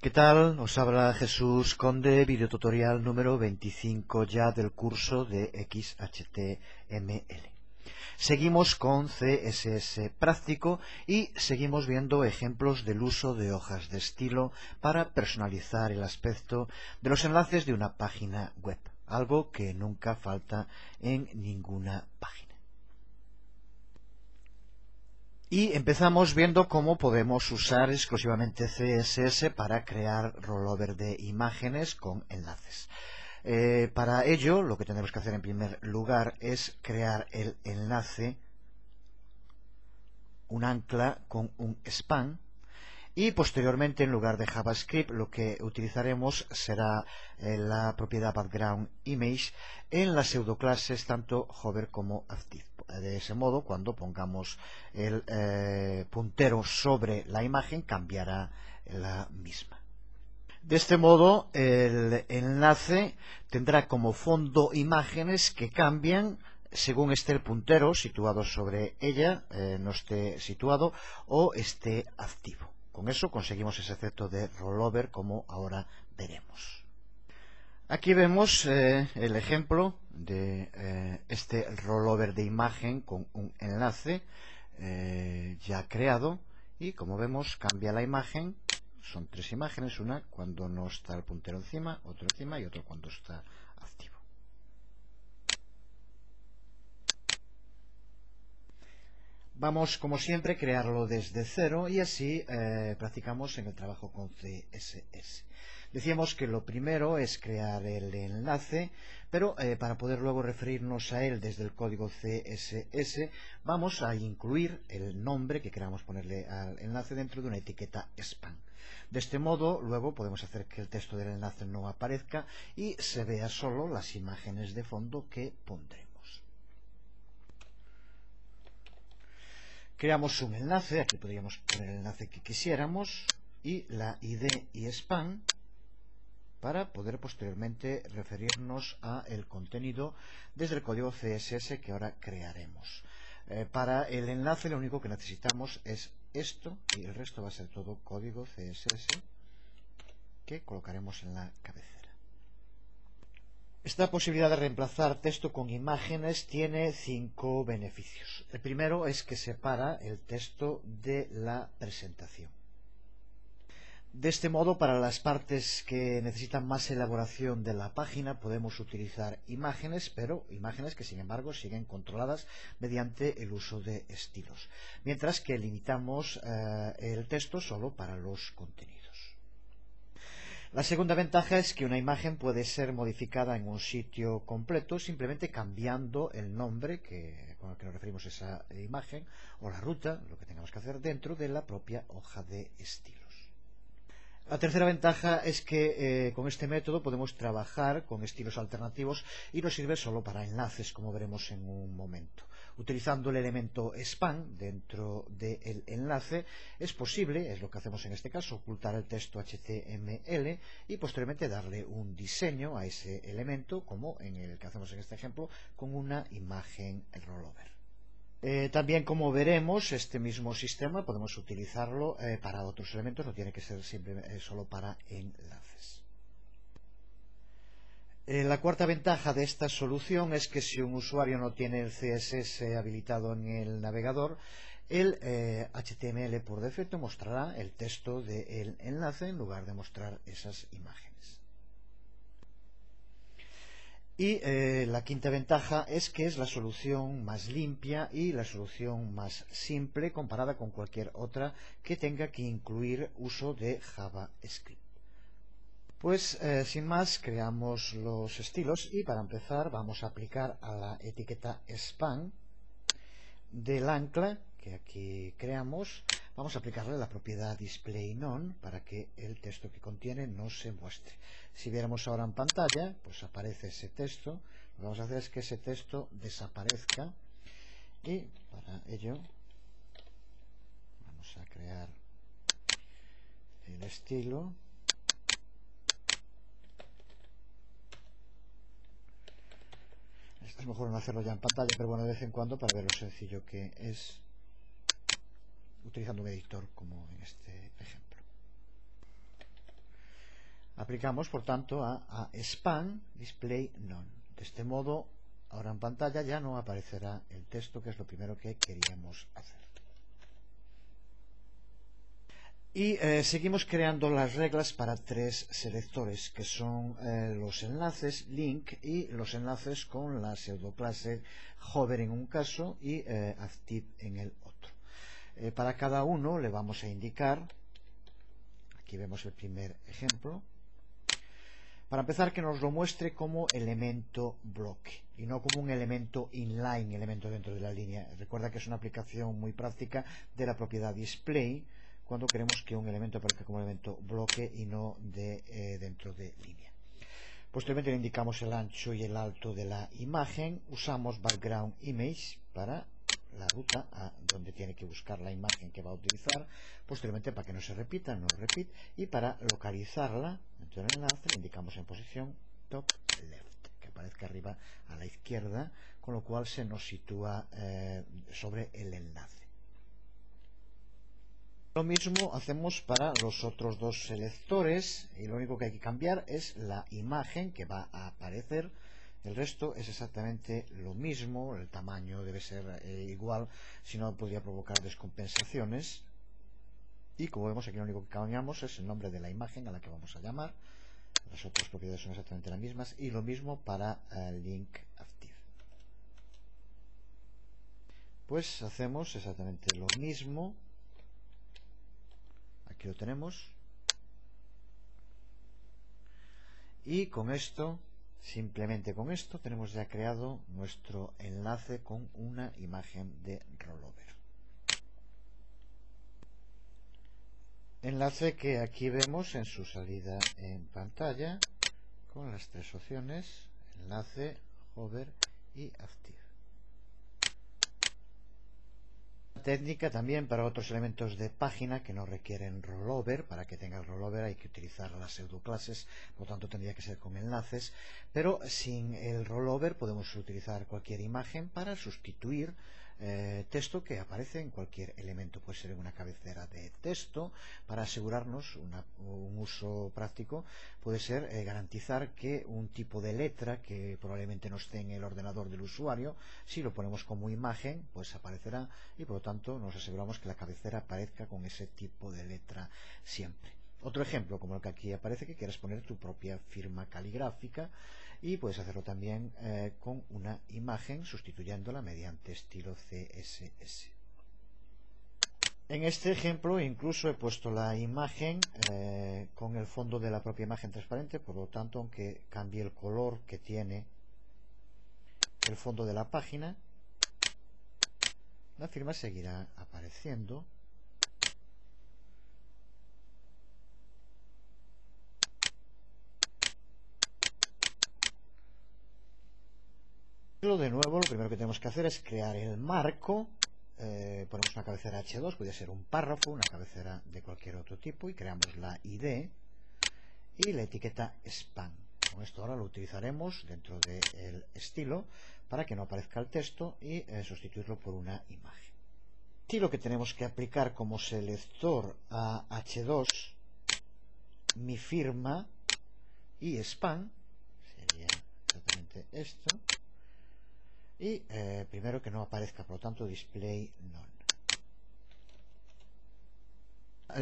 ¿Qué tal? Os habla Jesús Conde, videotutorial número 25 ya del curso de XHTML. Seguimos con CSS práctico y seguimos viendo ejemplos del uso de hojas de estilo para personalizar el aspecto de los enlaces de una página web, algo que nunca falta en ninguna página. Y empezamos viendo cómo podemos usar exclusivamente CSS para crear rollover de imágenes con enlaces. Para ello, lo que tenemos que hacer en primer lugar es crear el enlace, un ancla con un span, y posteriormente, en lugar de JavaScript, lo que utilizaremos será la propiedad background image en las pseudoclases tanto hover como active. De ese modo, cuando pongamos el puntero sobre la imagen, cambiará la misma. De este modo, el enlace tendrá como fondo imágenes que cambian según esté el puntero situado sobre ella, no esté situado o esté activo. Con eso conseguimos ese efecto de rollover, como ahora veremos. Aquí vemos el ejemplo de este rollover de imagen con un enlace ya creado, y como vemos cambia la imagen. Son tres imágenes, una cuando no está el puntero encima, otro encima y otro cuando está activo. Vamos, como siempre, a crearlo desde cero y así practicamos en el trabajo con CSS. Decíamos que lo primero es crear el enlace, pero para poder luego referirnos a él desde el código CSS, vamos a incluir el nombre que queramos ponerle al enlace dentro de una etiqueta span. De este modo, luego podemos hacer que el texto del enlace no aparezca y se vea solo las imágenes de fondo que pondremos. Creamos un enlace, aquí podríamos poner el enlace que quisiéramos y la ID y span para poder posteriormente referirnos a el contenido desde el código CSS que ahora crearemos. Para el enlace lo único que necesitamos es esto y el resto va a ser todo código CSS que colocaremos en la cabecera. Esta posibilidad de reemplazar texto con imágenes tiene 5 beneficios. El primero es que separa el texto de la presentación. De este modo, para las partes que necesitan más elaboración de la página, podemos utilizar imágenes, pero imágenes que sin embargo siguen controladas mediante el uso de estilos, mientras que limitamos el texto solo para los contenidos. La segunda ventaja es que una imagen puede ser modificada en un sitio completo simplemente cambiando el nombre con el que nos referimos a esa imagen o la ruta, lo que tengamos que hacer dentro de la propia hoja de estilos. La tercera ventaja es que con este método podemos trabajar con estilos alternativos y no sirve solo para enlaces, como veremos en un momento. Utilizando el elemento span dentro del enlace es posible, es lo que hacemos en este caso, ocultar el texto HTML y posteriormente darle un diseño a ese elemento, como en el que hacemos en este ejemplo, con una imagen rollover. También, como veremos, este mismo sistema podemos utilizarlo para otros elementos, no tiene que ser siempre solo para enlaces. La cuarta ventaja de esta solución es que si un usuario no tiene el CSS habilitado en el navegador, el HTML por defecto mostrará el texto del enlace en lugar de mostrar esas imágenes. Y la quinta ventaja es que es la solución más limpia y la solución más simple comparada con cualquier otra que tenga que incluir uso de JavaScript. Pues sin más, creamos los estilos y para empezar vamos a aplicar a la etiqueta span del ancla que aquí creamos, vamos a aplicarle la propiedad displayNone para que el texto que contiene no se muestre. Si viéramos ahora en pantalla, pues aparece ese texto. Lo que vamos a hacer es que ese texto desaparezca y para ello vamos a crear el estilo. Es mejor no hacerlo ya en pantalla, pero bueno, de vez en cuando para ver lo sencillo que es utilizando un editor como en este ejemplo. Aplicamos, por tanto, a Span Display None. De este modo, ahora en pantalla ya no aparecerá el texto, que es lo primero que queríamos hacer. Y seguimos creando las reglas para tres selectores, que son los enlaces link y los enlaces con la pseudoclase hover en un caso y active en el otro. Para cada uno le vamos a indicar, aquí vemos el primer ejemplo, para empezar, que nos lo muestre como elemento bloque y no como un elemento inline, elemento dentro de la línea. Recuerda que es una aplicación muy práctica de la propiedad display cuando queremos que un elemento aparezca como elemento bloque y no dentro de línea. Posteriormente le indicamos el ancho y el alto de la imagen. Usamos background image para la ruta a donde tiene que buscar la imagen que va a utilizar. Posteriormente, para que no se repita, no repeat, y para localizarla dentro del enlace le indicamos en posición top left, que aparezca arriba a la izquierda, con lo cual se nos sitúa sobre el enlace. Lo mismo hacemos para los otros dos selectores, y lo único que hay que cambiar es la imagen que va a aparecer. El resto es exactamente lo mismo, el tamaño debe ser igual, si no podría provocar descompensaciones. Y como vemos, aquí lo único que cambiamos es el nombre de la imagen a la que vamos a llamar. Las otras propiedades son exactamente las mismas, y lo mismo para link active. Pues hacemos exactamente lo mismo. Aquí lo tenemos. Y con esto, simplemente con esto, tenemos ya creado nuestro enlace con una imagen de rollover. Enlace que aquí vemos en su salida en pantalla con las tres opciones: enlace, hover y active. Técnica también para otros elementos de página que no requieren rollover. Para que tenga el rollover hay que utilizar las pseudoclases, por lo tanto tendría que ser con enlaces, pero sin el rollover podemos utilizar cualquier imagen para sustituir texto que aparece en cualquier elemento. Puede ser una cabecera de texto. Para asegurarnos un uso práctico, puede ser garantizar que un tipo de letra que probablemente no esté en el ordenador del usuario, si lo ponemos como imagen, pues aparecerá, y por lo tanto nos aseguramos que la cabecera aparezca con ese tipo de letra siempre. Otro ejemplo, como el que aquí aparece, que quieres poner tu propia firma caligráfica, y puedes hacerlo también con una imagen, sustituyéndola mediante estilo CSS. En este ejemplo incluso he puesto la imagen con el fondo de la propia imagen transparente, por lo tanto, aunque cambie el color que tiene el fondo de la página, la firma seguirá apareciendo. De nuevo, lo primero que tenemos que hacer es crear el marco. Ponemos una cabecera H2, puede ser un párrafo, una cabecera de cualquier otro tipo, y creamos la ID y la etiqueta span. Con esto ahora lo utilizaremos dentro del estilo para que no aparezca el texto y sustituirlo por una imagen. Y lo que tenemos que aplicar como selector a H2, mi firma y span, sería exactamente esto. Y primero que no aparezca, por lo tanto, display none.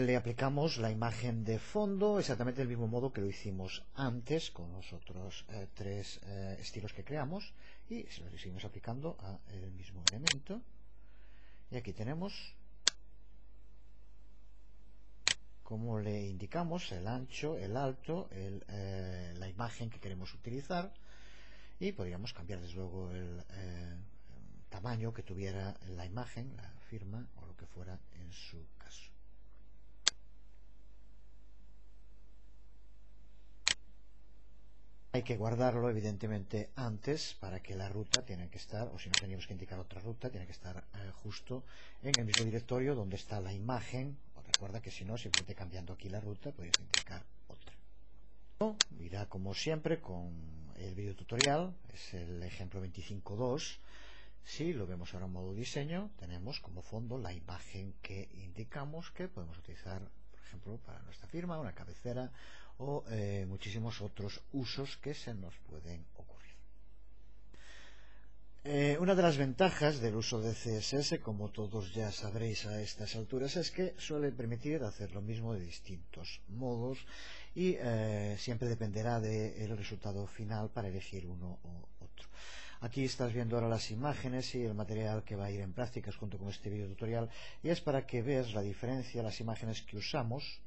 Le aplicamos la imagen de fondo exactamente del mismo modo que lo hicimos antes con los otros tres estilos que creamos, y se lo seguimos aplicando al mismo elemento. Y aquí tenemos, como le indicamos, el ancho, el alto, la imagen que queremos utilizar, y podríamos cambiar desde luego el tamaño que tuviera la imagen, la firma o lo que fuera en su caso. Hay que guardarlo evidentemente antes, para que la ruta tiene que estar, o si no teníamos que indicar otra ruta, tiene que estar justo en el mismo directorio donde está la imagen. Recuerda que si no, simplemente cambiando aquí la ruta podéis indicar otra. Irá como siempre con el video tutorial, es el ejemplo 25.2. Si lo vemos ahora en modo diseño, tenemos como fondo la imagen que indicamos que podemos utilizar, por ejemplo, para nuestra firma, una cabecera o muchísimos otros usos que se nos pueden ocurrir. Una de las ventajas del uso de CSS, como todos ya sabréis a estas alturas, es que suele permitir hacer lo mismo de distintos modos y siempre dependerá del resultado final para elegir uno u otro. Aquí estás viendo ahora las imágenes y el material que va a ir en prácticas junto con este video tutorial, y es para que veas la diferencia. Las imágenes que usamos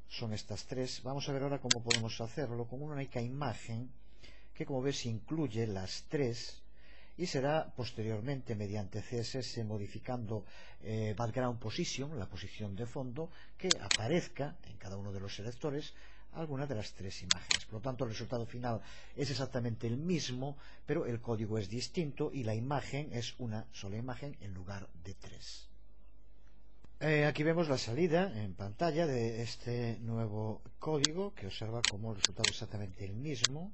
son estas tres. Vamos a ver ahora cómo podemos hacerlo con una única imagen que, como ves, incluye las tres, y será posteriormente mediante CSS modificando background position, la posición de fondo, que aparezca en cada uno de los selectores alguna de las tres imágenes. Por lo tanto, el resultado final es exactamente el mismo, pero el código es distinto y la imagen es una sola imagen en lugar de tres. Aquí vemos la salida en pantalla de este nuevo código, que observa como el resultado es exactamente el mismo.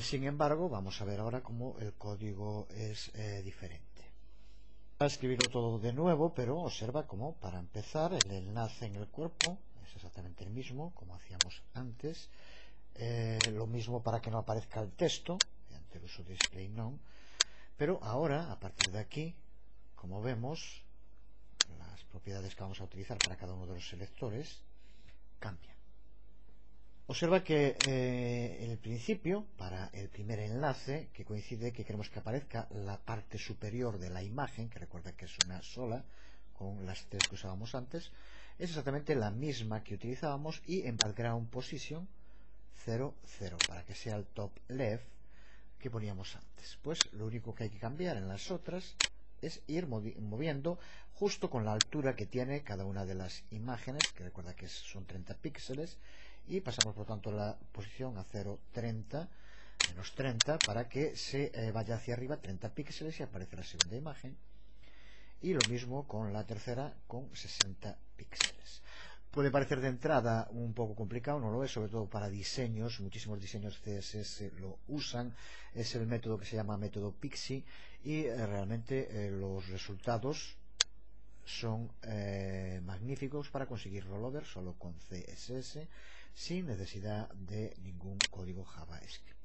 Sin embargo, vamos a ver ahora cómo el código es diferente. Voy a escribirlo todo de nuevo, pero observa cómo, para empezar, el enlace en el cuerpo es exactamente el mismo como hacíamos antes. Lo mismo para que no aparezca el texto mediante el uso de display none. Pero ahora, a partir de aquí, como vemos, las propiedades que vamos a utilizar para cada uno de los selectores cambian. Observa que en el principio, para el primer enlace, que coincide que queremos que aparezca la parte superior de la imagen, que recuerda que es una sola, con las tres que usábamos antes, es exactamente la misma que utilizábamos, y en background position 0, 0, para que sea el top left que poníamos antes. Pues lo único que hay que cambiar en las otras es ir moviendo justo con la altura que tiene cada una de las imágenes, que recuerda que son 30 píxeles, y pasamos por tanto la posición a 0,30 menos 30 para que se vaya hacia arriba 30 píxeles y aparece la segunda imagen, y lo mismo con la tercera con 60 píxeles. Puede parecer de entrada un poco complicado, no lo es, sobre todo para diseños. Muchísimos diseños CSS lo usan. Es el método que se llama método Pixie, y realmente los resultados son magníficos para conseguir rollover solo con CSS, sin necesidad de ningún código JavaScript.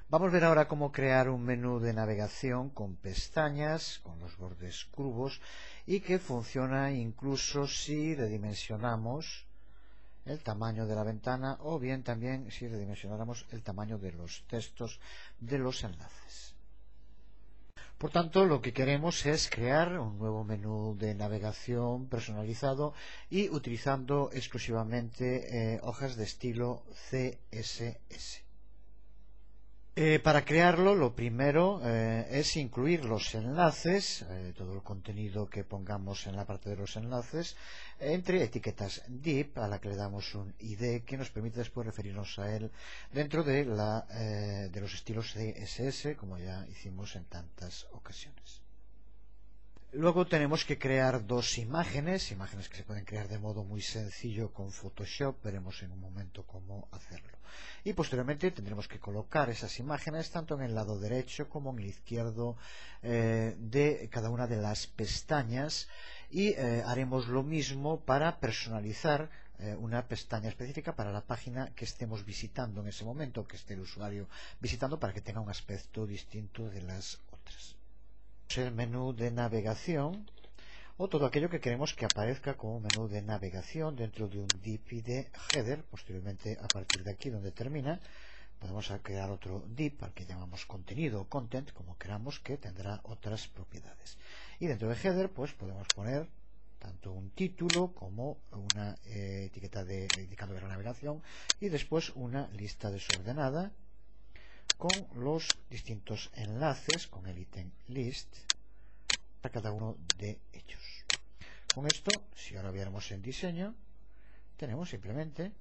Vamos a ver ahora cómo crear un menú de navegación con pestañas, con los bordes curvos, y que funciona incluso si redimensionamos el tamaño de la ventana, o bien también si redimensionáramos el tamaño de los textos de los enlaces. Por tanto, lo que queremos es crear un nuevo menú de navegación personalizado y utilizando exclusivamente hojas de estilo CSS. Para crearlo, lo primero es incluir los enlaces, todo el contenido que pongamos en la parte de los enlaces, entre etiquetas div, a la que le damos un ID que nos permite después referirnos a él dentro de los estilos CSS, como ya hicimos en tantas ocasiones. Luego tenemos que crear dos imágenes que se pueden crear de modo muy sencillo con Photoshop. Veremos en un momento cómo hacerlo. Y posteriormente tendremos que colocar esas imágenes tanto en el lado derecho como en el izquierdo de cada una de las pestañas, y haremos lo mismo para personalizar una pestaña específica para la página que estemos visitando en ese momento, que esté el usuario visitando, para que tenga un aspecto distinto de las otras. El menú de navegación, o todo aquello que queremos que aparezca como menú de navegación dentro de un div de header. Posteriormente, a partir de aquí donde termina, podemos crear otro div al que llamamos contenido o content, como queramos, que tendrá otras propiedades. Y dentro de header pues podemos poner tanto un título como una etiqueta indicando la navegación, y después una lista desordenada con los distintos enlaces con el ítem list para cada uno de ellos. Con esto, si ahora viéramos en diseño, tenemos simplemente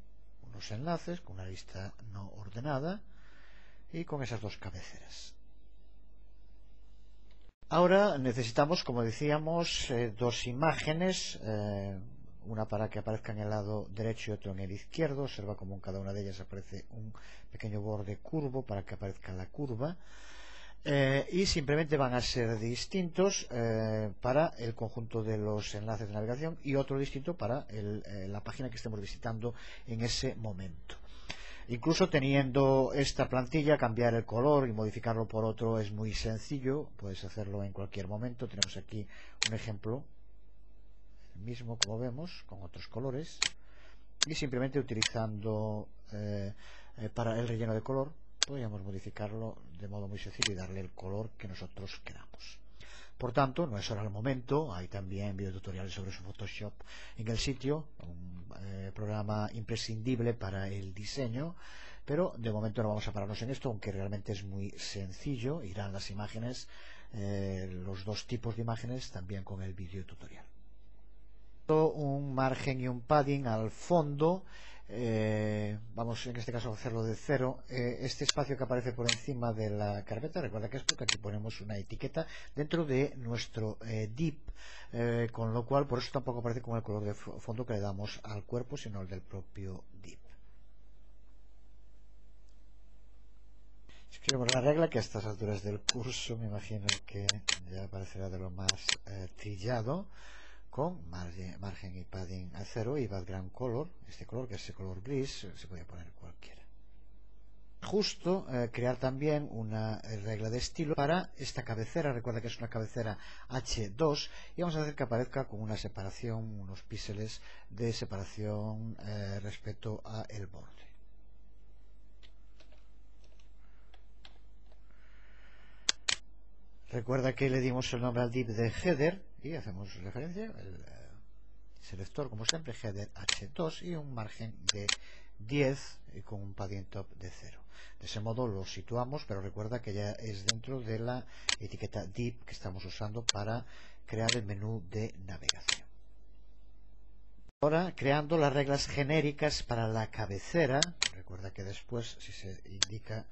unos enlaces con una lista no ordenada y con esas dos cabeceras. Ahora necesitamos, como decíamos, dos imágenes, una para que aparezca en el lado derecho y otro en el izquierdo. Observa cómo en cada una de ellas aparece un pequeño borde curvo para que aparezca la curva. y simplemente van a ser distintos para el conjunto de los enlaces de navegación y otro distinto para la página que estemos visitando en ese momento. Incluso teniendo esta plantilla, cambiar el color y modificarlo por otro es muy sencillo, puedes hacerlo en cualquier momento. Tenemos aquí un ejemplo, el mismo como vemos, con otros colores, y simplemente utilizando para el relleno de color podríamos modificarlo de modo muy sencillo y darle el color que nosotros queramos. Por tanto, no es ahora el momento, hay también videotutoriales sobre su Photoshop en el sitio, un programa imprescindible para el diseño, pero de momento no vamos a pararnos en esto, aunque realmente es muy sencillo. Irán las imágenes, los dos tipos de imágenes, también con el videotutorial. Un margen y un padding al fondo. Vamos en este caso a hacerlo de cero. Este espacio que aparece por encima de la carpeta, recuerda que es porque aquí ponemos una etiqueta dentro de nuestro div, con lo cual por eso tampoco aparece con el color de fondo que le damos al cuerpo, sino el del propio div. Escribimos la regla, que a estas alturas del curso me imagino que ya aparecerá de lo más trillado, con margen y padding a cero y background color, este color que es el color gris, se puede poner cualquiera. Justo crear también una regla de estilo para esta cabecera. Recuerda que es una cabecera H2 y vamos a hacer que aparezca con una separación, unos píxeles de separación respecto a el borde. Recuerda que le dimos el nombre al div de header y hacemos referencia, el selector como siempre, header H2 y un margen de 10 y con un padding top de 0. De ese modo lo situamos, pero recuerda que ya es dentro de la etiqueta div que estamos usando para crear el menú de navegación. Ahora, creando las reglas genéricas para la cabecera, recuerda que después, si se indica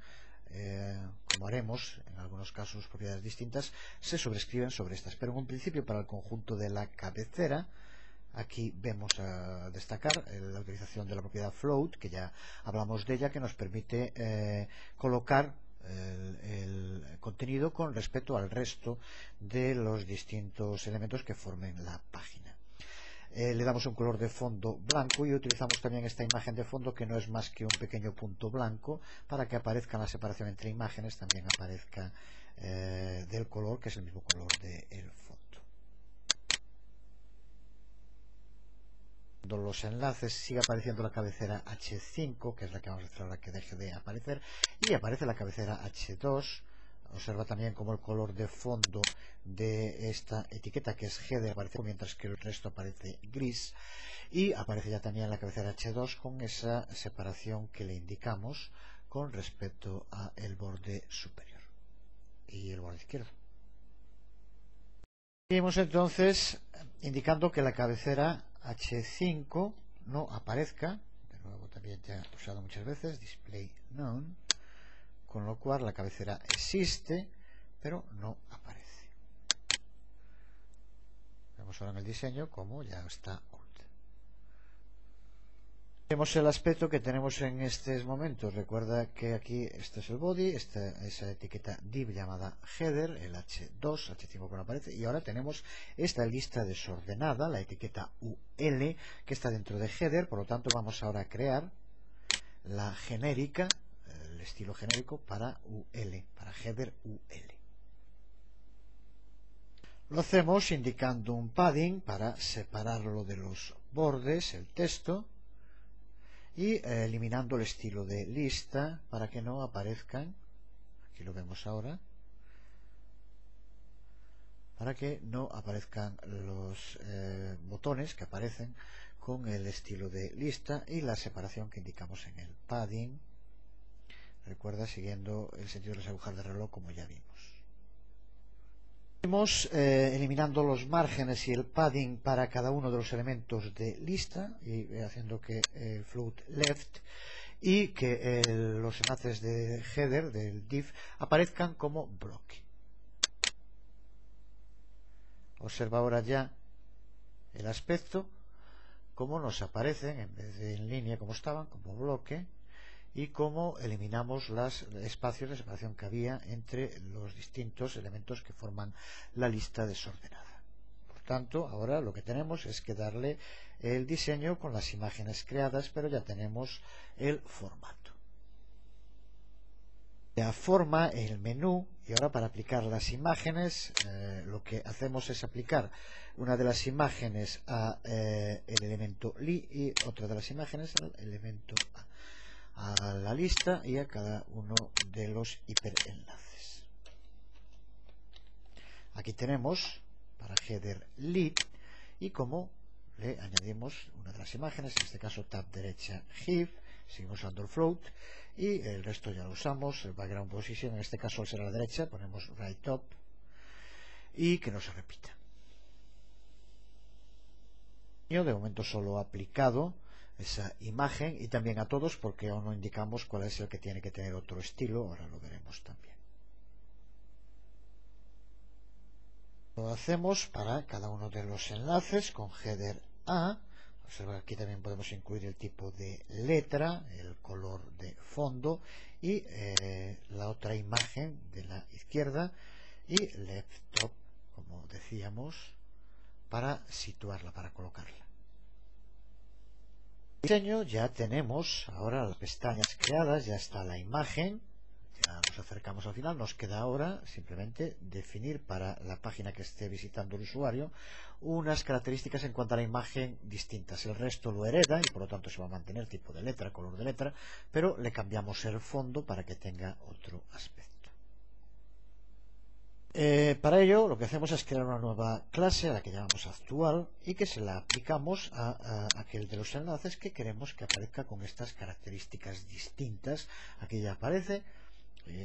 como haremos en algunos casos propiedades distintas, se sobrescriben sobre estas, pero en un principio para el conjunto de la cabecera aquí vemos a destacar la utilización de la propiedad float, que ya hablamos de ella, que nos permite colocar el contenido con respecto al resto de los distintos elementos que formen la página. Le damos un color de fondo blanco y utilizamos también esta imagen de fondo, que no es más que un pequeño punto blanco, para que aparezca la separación entre imágenes, también aparezca del color, que es el mismo color del fondo. Cuando los enlaces sigue apareciendo la cabecera H5, que es la que vamos a hacer ahora que deje de aparecer, y aparece la cabecera H2, observa también como el color de fondo de esta etiqueta, que es header, aparece, mientras que el resto aparece gris, y aparece ya también la cabecera H2 con esa separación que le indicamos con respecto al borde superior y el borde izquierdo. Seguimos entonces indicando que la cabecera H5 no aparezca, de nuevo también ya he usado muchas veces, display none, con lo cual la cabecera existe pero no aparece. Vemos ahora en el diseño como ya está oculta. Vemos el aspecto que tenemos en estos momentos. Recuerda que aquí este es el body, esa etiqueta div llamada header, el H2, H5 que no aparece, y ahora tenemos esta lista desordenada, la etiqueta UL, que está dentro de header. Por lo tanto vamos ahora a crear la genérica, el estilo genérico para UL, para header UL. Lo hacemos indicando un padding para separarlo de los bordes, el texto, y eliminando el estilo de lista para que no aparezcan, aquí lo vemos ahora, para que no aparezcan los botones que aparecen con el estilo de lista y la separación que indicamos en el padding. Recuerda, siguiendo el sentido de las agujas de reloj, como ya vimos. Eliminando los márgenes y el padding para cada uno de los elementos de lista y haciendo que float left y que los enlaces de header del div aparezcan como bloque. Observa ahora ya el aspecto, como nos aparecen en vez de en línea como estaban, como bloque, y cómo eliminamos los espacios de separación que había entre los distintos elementos que forman la lista desordenada. Por tanto, ahora lo que tenemos es que darle el diseño con las imágenes creadas, pero ya tenemos el formato. Ya forma el menú, y ahora para aplicar las imágenes lo que hacemos es aplicar una de las imágenes a el elemento li y otra de las imágenes al elemento a la lista y a cada uno de los hiperenlaces. Aquí tenemos para header lead, y como le añadimos una de las imágenes, en este caso tab derecha HIF, seguimos usando el float y el resto ya lo usamos. El background position en este caso al ser a la derecha ponemos right top y que no se repita. Yo de momento solo he aplicado esa imagen y también a todos porque aún no indicamos cuál es el que tiene que tener otro estilo, ahora lo veremos también. Lo hacemos para cada uno de los enlaces con header A. Observa, aquí también podemos incluir el tipo de letra, el color de fondo y la otra imagen de la izquierda y left top, como decíamos, para situarla, para colocarla. Diseño, ya tenemos ahora las pestañas creadas, ya está la imagen. Ya nos acercamos al final, nos queda ahora simplemente definir para la página que esté visitando el usuario unas características en cuanto a la imagen distintas. El resto lo hereda y por lo tanto se va a mantener tipo de letra, color de letra, pero le cambiamos el fondo para que tenga otro aspecto. Para ello lo que hacemos es crear una nueva clase a la que llamamos actual y que se la aplicamos a aquel de los enlaces que queremos que aparezca con estas características distintas. Aquí ya aparece.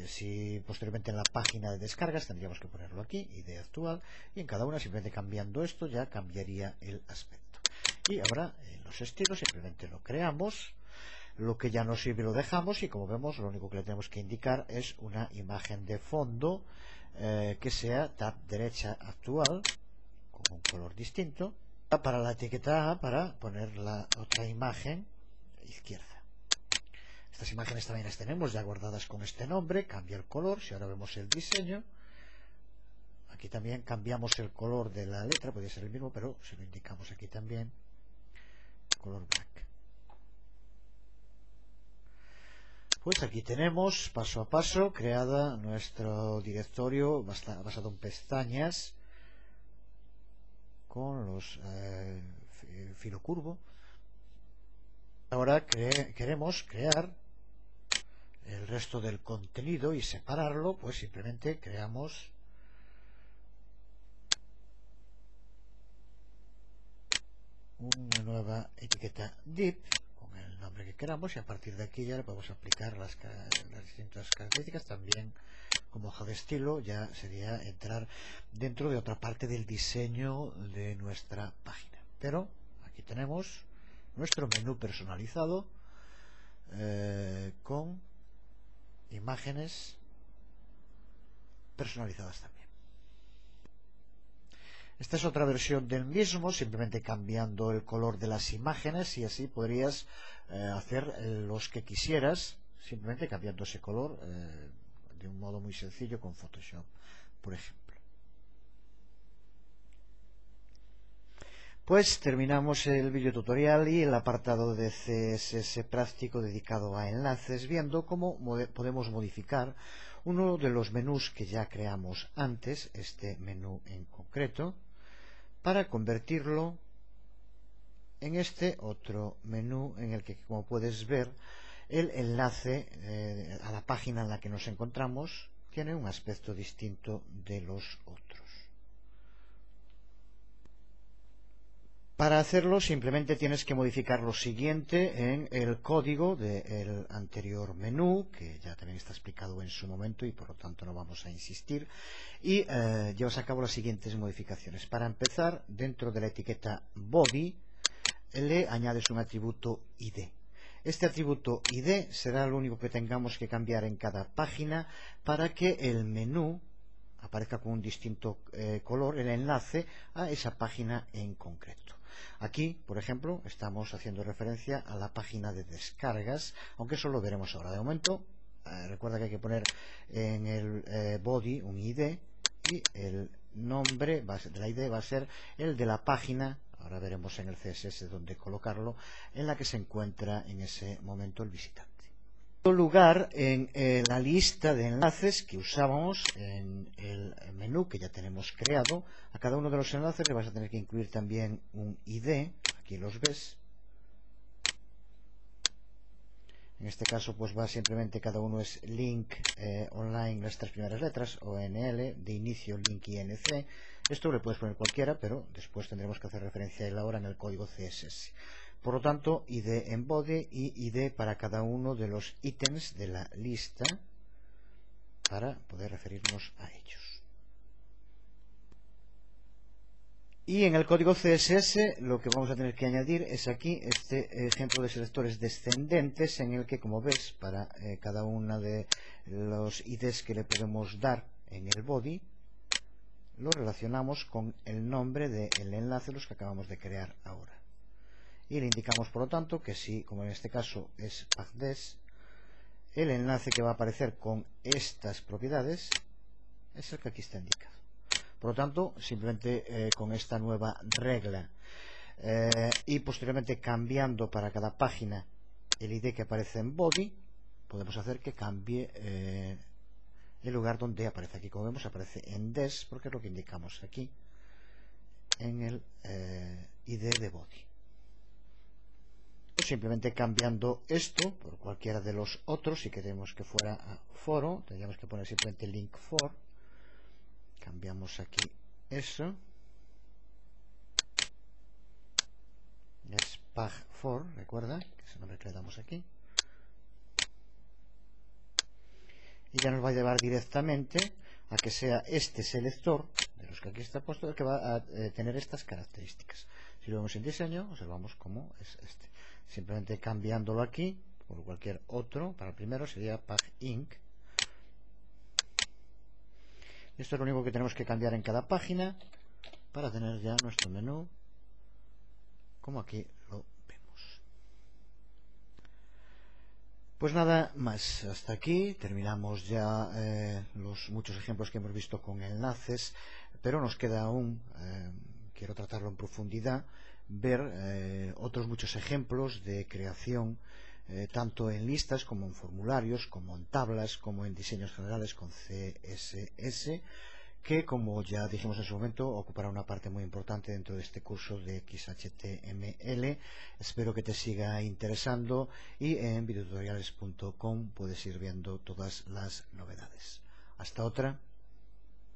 Si posteriormente en la página de descargas tendríamos que ponerlo aquí, ID actual, y en cada una simplemente cambiando esto ya cambiaría el aspecto. Y ahora en los estilos simplemente lo creamos, lo que ya nos sirve lo dejamos y como vemos lo único que le tenemos que indicar es una imagen de fondo que sea tab derecha actual con un color distinto, para la etiqueta A para poner la otra imagen izquierda. Estas imágenes también las tenemos ya guardadas con este nombre, cambia el color. Si ahora vemos el diseño, aquí también cambiamos el color de la letra, podría ser el mismo, pero se lo indicamos aquí también, color black. Pues aquí tenemos paso a paso creada nuestro directorio basado en pestañas con los filo curvo. Ahora queremos crear el resto del contenido y separarlo, pues simplemente creamos una nueva etiqueta div con el nombre que queramos y a partir de aquí ya le podemos aplicar las distintas características. También como hoja de estilo ya sería entrar dentro de otra parte del diseño de nuestra página. Pero aquí tenemos nuestro menú personalizado con imágenes personalizadas también. Esta es otra versión del mismo, simplemente cambiando el color de las imágenes y así podrías hacer los que quisieras, simplemente cambiando ese color de un modo muy sencillo con Photoshop, por ejemplo. Pues terminamos el video tutorial y el apartado de CSS práctico dedicado a enlaces, viendo cómo podemos modificar uno de los menús que ya creamos antes, este menú en concreto, para convertirlo en este otro menú en el que, como puedes ver, el enlace a la página en la que nos encontramos tiene un aspecto distinto de los otros. Para hacerlo simplemente tienes que modificar lo siguiente en el código del anterior menú, que ya también está explicado en su momento y por lo tanto no vamos a insistir, y llevas a cabo las siguientes modificaciones. Para empezar, dentro de la etiqueta body le añades un atributo ID. Este atributo ID será lo único que tengamos que cambiar en cada página para que el menú aparezca con un distinto color, el enlace a esa página en concreto. Aquí, por ejemplo, estamos haciendo referencia a la página de descargas, aunque eso lo veremos ahora. De momento, recuerda que hay que poner en el body un ID y el nombre de la ID va a ser el de la página. Ahora veremos en el CSS dónde colocarlo, en la que se encuentra en ese momento el visitante. Lugar en la lista de enlaces que usábamos en el menú que ya tenemos creado. A cada uno de los enlaces le vas a tener que incluir también un ID. Aquí los ves. En este caso pues va simplemente, cada uno es link online, las tres primeras letras, ONL, de inicio link INC. Esto le puedes poner cualquiera, pero después tendremos que hacer referencia a él ahora en el código CSS. Por lo tanto, ID en body y ID para cada uno de los ítems de la lista para poder referirnos a ellos. Y en el código CSS lo que vamos a tener que añadir es aquí este ejemplo de selectores descendentes, en el que, como ves, para cada una de los IDs que le podemos dar en el body, lo relacionamos con el nombre del enlace, los que acabamos de crear ahora. Y le indicamos, por lo tanto, que si, como en este caso es pagdes, el enlace que va a aparecer con estas propiedades es el que aquí está indicado. Por lo tanto, simplemente con esta nueva regla y posteriormente cambiando para cada página el ID que aparece en body, podemos hacer que cambie el lugar donde aparece. Aquí, como vemos, aparece en des, porque es lo que indicamos aquí en el ID de body. Simplemente cambiando esto por cualquiera de los otros. Si queremos que fuera a foro, tendríamos que poner simplemente link for. Cambiamos aquí eso, es pag for, recuerda, que es el nombre que le damos aquí, y ya nos va a llevar directamente a que sea este selector de los que aquí está puesto el que va a tener estas características. Si lo vemos en diseño, observamos cómo es este. Simplemente cambiándolo aquí por cualquier otro. Para el primero sería pag inc. Esto es lo único que tenemos que cambiar en cada página para tener ya nuestro menú como aquí lo vemos. Pues nada más, hasta aquí terminamos ya los muchos ejemplos que hemos visto con enlaces, pero nos queda aún, quiero tratarlo en profundidad, ver otros muchos ejemplos de creación tanto en listas como en formularios, como en tablas, como en diseños generales con CSS, que, como ya dijimos en su momento, ocupará una parte muy importante dentro de este curso de XHTML. Espero que te siga interesando y en videotutoriales.com puedes ir viendo todas las novedades. Hasta otra.